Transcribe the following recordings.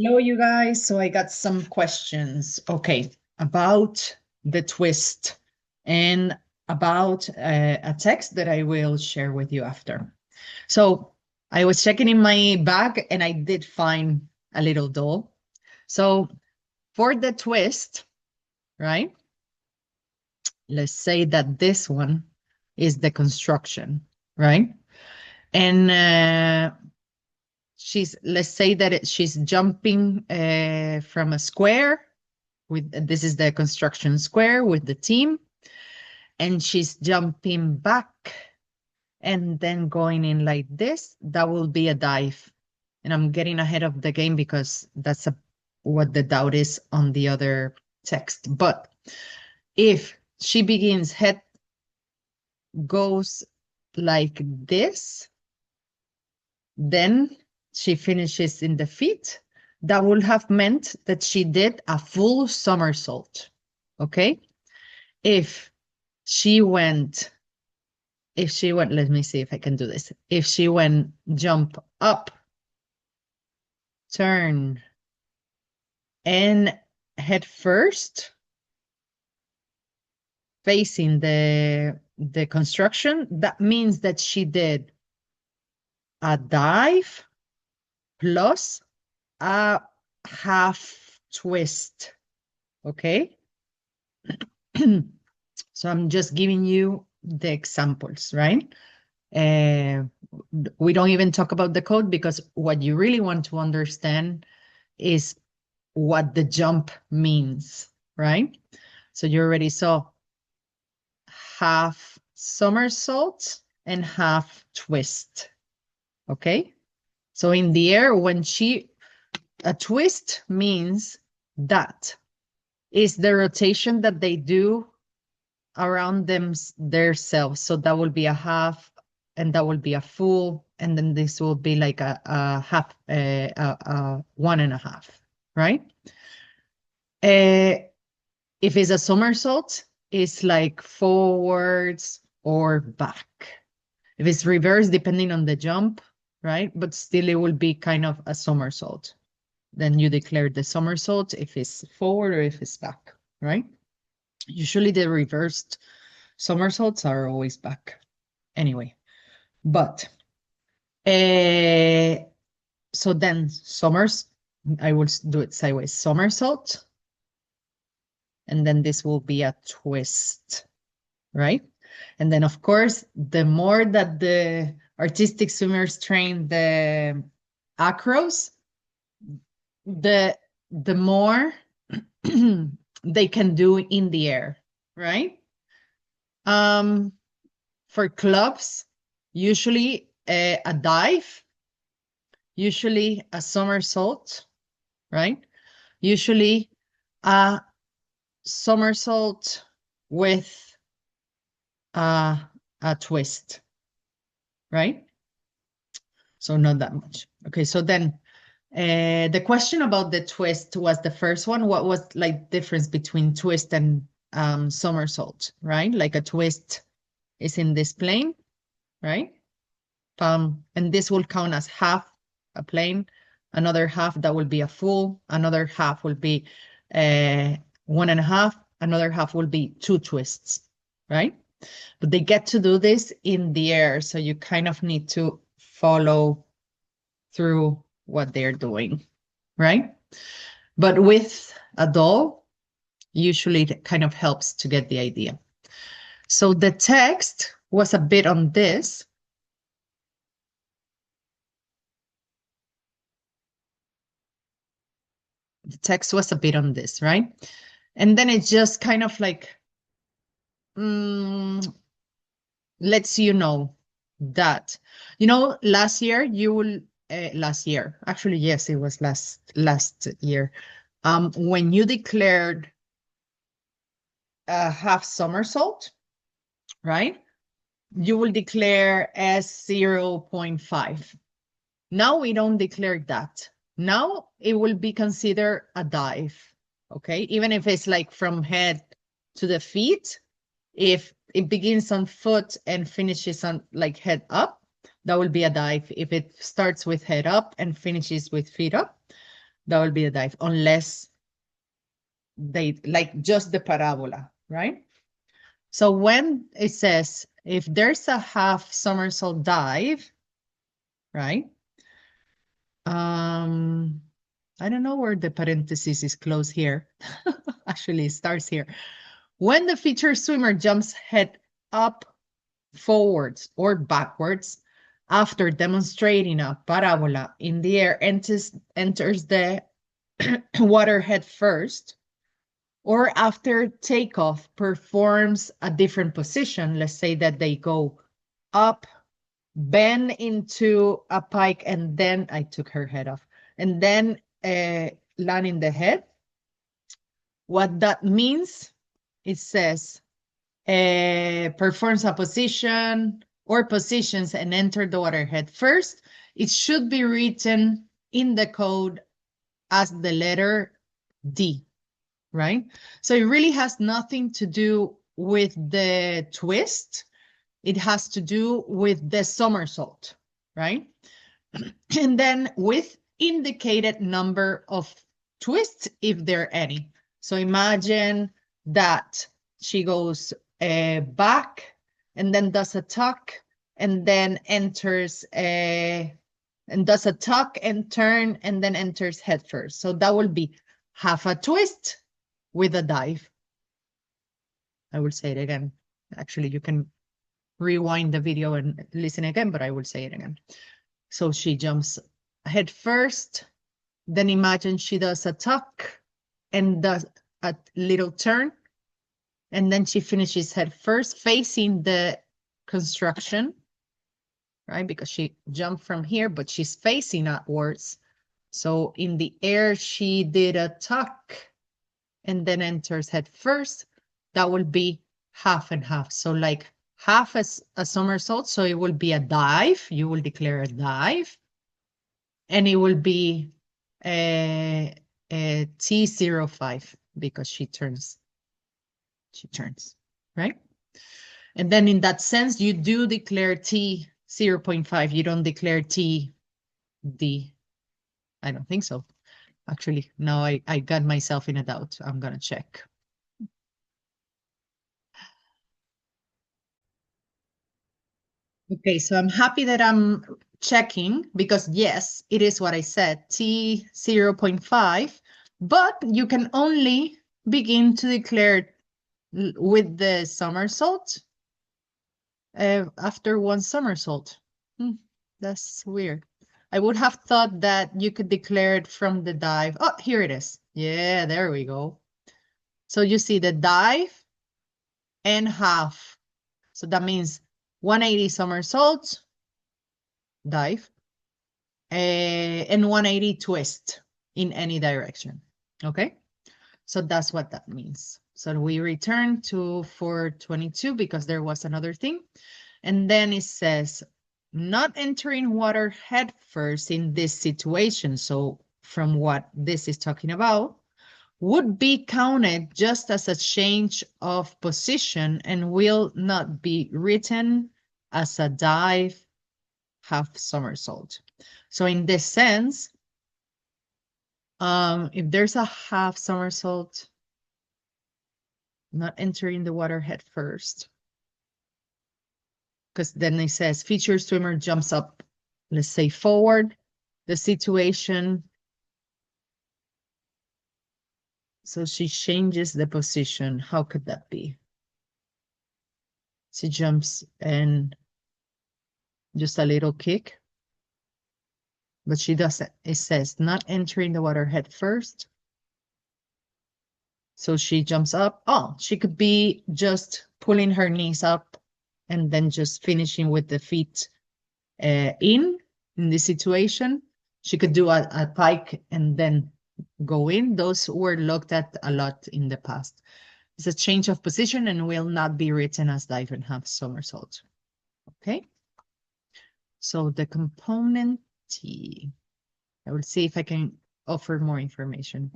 Hello, you guys. So I got some questions. Okay, about the twist and about a text that I will share with you after. So I was checking in my bag and I did find a little doll. So for the twist, right? Let's say that this one is the construction, right? And let's say that she's jumping from a square with this is the construction square with the team, and she's jumping back and then going in like this. That will be a dive. And I'm getting ahead of the game because what the doubt is on the other text. But if she begins head goes like this, then she finishes in the feet. That would have meant that she did a full somersault. Okay. If she went, let me see if I can do this. If she went jump up, turn, and head first, facing the construction, that means that she did a dive plus a half twist. Okay. So I'm just giving you the examples, right? Uh, we don't even talk about the code because what you really want to understand is what the jump means, right? So you already saw half somersault and half twist, okay? So in the air, a twist means that is the rotation that they do around themselves. So that will be a half, and that will be a full, and then this will be like a half, a one and a half, right? If it's a somersault, it's like forwards or back. If it's reverse, depending on the jump, right? But still, it will be kind of a somersault. Then you declare the somersault if it's forward or if it's back, right? Usually the reversed somersaults are always back. Anyway, but so then I will do it sideways. Somersault, and then this will be a twist, right? And then, of course, the more that the artistic swimmers train the acros, the more they can do in the air, right? For clubs, usually a dive, usually a somersault, right? Usually a somersault with a twist, right? So not that much. Okay, so then the question about the twist was the first one. What was like difference between twist and somersault, right? Like a twist is in this plane, right? And this will count as half a plane. Another half that will be a full. Another half will be one and a half. Another half will be two twists, right? But they get to do this in the air, so you kind of need to follow through what they're doing, right? But with a doll, usually it kind of helps to get the idea. So the text was a bit on this. The text was a bit on this, right? And then it's just kind of like lets you know that, last year you will, last year, actually, yes, it was last year, when you declared a half somersault, right? You will declare as 0.5. Now we don't declare that. Now it will be considered a dive, okay? Even if it's like from head to the feet, if it begins on foot and finishes on like head up, that will be a dive. If it starts with head up and finishes with feet up, That will be a dive, unless they like just the parabola, right? So when it says, if there's a half somersault dive, right? I don't know where the parenthesis is closed here. Actually, it starts here. When the featured swimmer jumps head up, forwards, or backwards, after demonstrating a parabola in the air, enters the water head first, or after takeoff performs a different position. Let's say that they go up, bend into a pike, and then I took her head off, and then land in the head. What that means, it says, performs a position or positions and enter the water head first. It should be written in the code as the letter D, right? So it really has nothing to do with the twist. It has to do with the somersault, right? And then with indicated number of twists, if there are any. So imagine that she goes back and then does a tuck and then enters and does a tuck and turn and then enters head first. So that will be half a twist with a dive. I will say it again. Actually, you can rewind the video and listen again, but I will say it again. So she jumps head first, then imagine she does a tuck and does a little turn, and then she finishes head first facing the construction, right? Because she jumped from here, but she's facing upwards. So in the air, she did a tuck and then enters head first. That will be half and half. So like half as a somersault, so it will be a dive. You will declare a dive. And it will be a T05 because she turns, right? And then in that sense, you do declare T 0.5. You don't declare T D. I don't think so. Actually, now I got myself in a doubt. I'm gonna check. Okay, so I'm happy that I'm checking because yes, it is what I said, T 0.5, but you can only begin to declare with the somersault after one somersault. That's weird. I would have thought that you could declare it from the dive. Oh, here it is. Yeah, there we go. So you see the dive and half. So that means 180 somersault, dive, and 180 twist in any direction. Okay, so that's what that means. So we return to 422 because there was another thing. And then it says, not entering water head first in this situation. So from what this is talking about, would be counted just as a change of position and will not be written as a dive, half somersault. So in this sense, if there's a half somersault, not entering the water head first, because then it says featured swimmer jumps up, let's say forward, the situation. So she changes the position. How could that be? She jumps and just a little kick. But she doesn't. It says not entering the water head first. So she jumps up. Oh, she could be just pulling her knees up and then just finishing with the feet in this situation. She could do a pike and then go in. Those were looked at a lot in the past. It's a change of position and will not be written as dive and half somersault. Okay. So the component T. I will see if I can offer more information.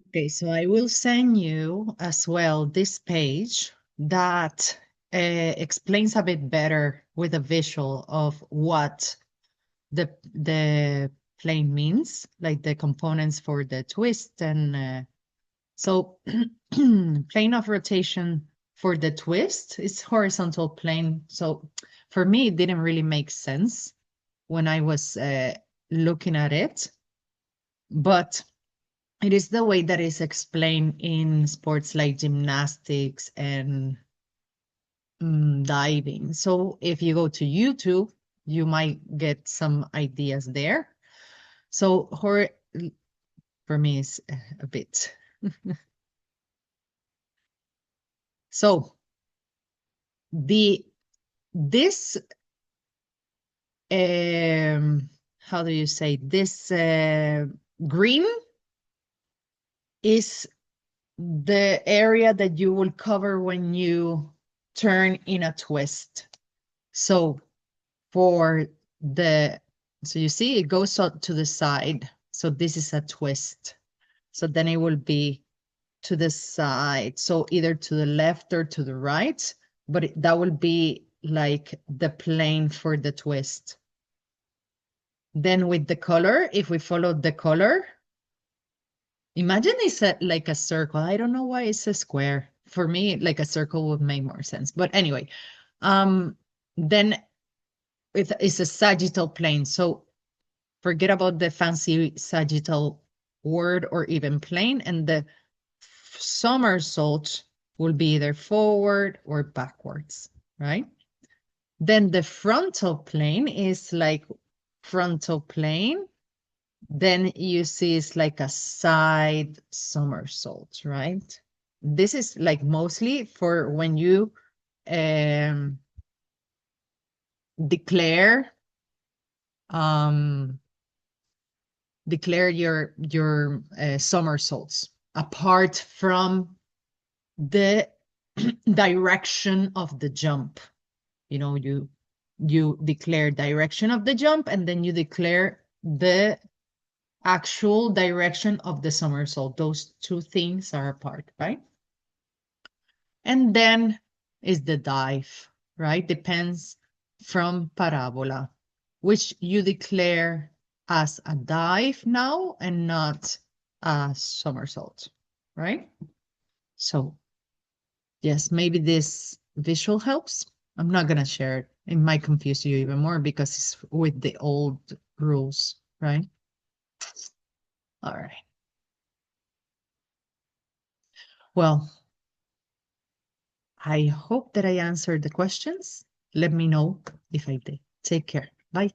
Okay, so I will send you as well this page that explains a bit better with a visual of what the plane means, like the components for the twist. And so plane of rotation for the twist is horizontal plane. So for me, it didn't really make sense when I was looking at it, but it is the way that is explained in sports like gymnastics and diving. So if you go to YouTube, you might get some ideas there. So for me is a bit. So the this how do you say this green is the area that you will cover when you turn in a twist. So for the, so you see it goes out to the side. So this is a twist. So then it will be to the side. So either to the left or to the right, but that will be like the plane for the twist. Then with the color, if we follow the color, imagine it's like a circle. I don't know why it's a square. For me, like a circle would make more sense. But anyway, then it's a sagittal plane. So forget about the fancy sagittal word or even plane, and the somersault will be either forward or backwards, right? Then the frontal plane is like frontal plane. Then you see it's like a side somersault, right? This is like mostly for when you um, declare um, declare your somersaults apart from the direction of the jump. You know, you declare direction of the jump, and then you declare the actual direction of the somersault. Those two things are apart, right? And then is the dive, right? Depends from parabola, which you declare as a dive now and not a somersault, right? So yes, maybe this visual helps. I'm not gonna share it. It might confuse you even more because it's with the old rules, right? All right. Well, I hope that I answered the questions. Let me know if I did. Take care. Bye.